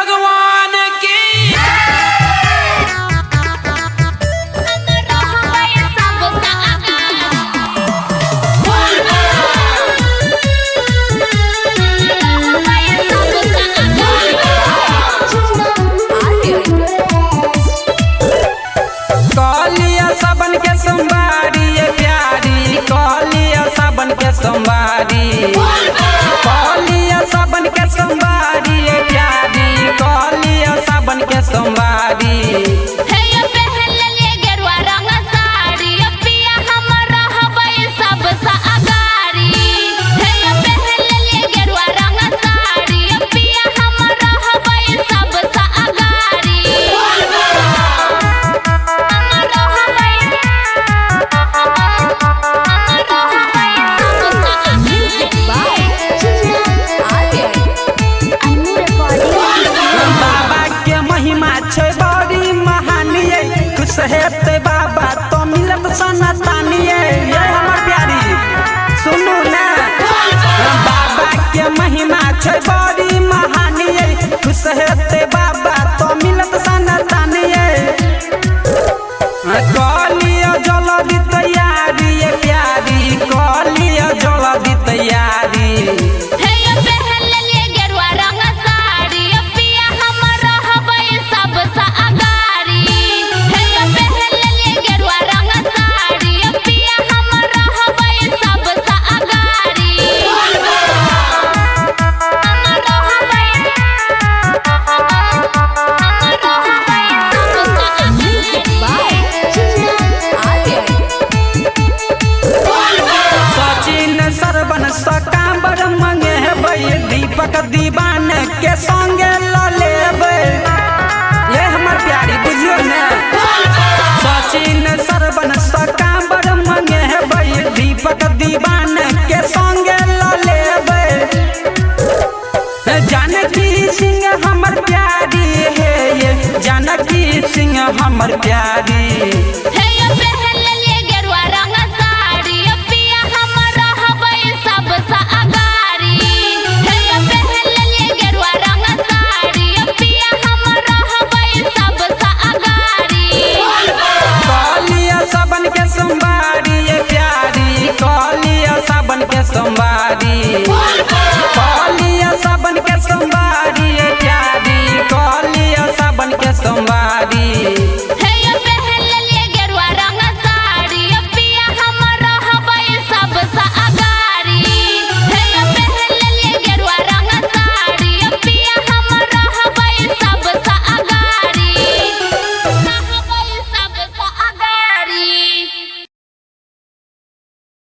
भगवान की। कहलिया सबन के सोमवारी ये प्यारी, कहलिया सबन के सोमवारी, कहलिया सबन के सोमवारी ये प्यारी, कहलिया सबन के सोमवारी। हेते बाबा तो मिलत सनातनिए, ये हमर प्यारी सुनू ना। बाबा के महिमा छै बड़ी महानिए, खुश हेते बाबा तो मिलत सनातनिए। कहलियो जल्दी तैयारी ये प्यारी, कहलियो जल्दी तैयारी। सकाबर मंगे दीपक दीवान के संगे ल लेबै, ये हमर प्यारी बुझियो ने। सचिन सरबन सकाबर मंगे दीपक दीवान के संगे ल लेबै। जानकी सिंह हमर प्यारी है, ये जानकी सिंह हमर प्यारी।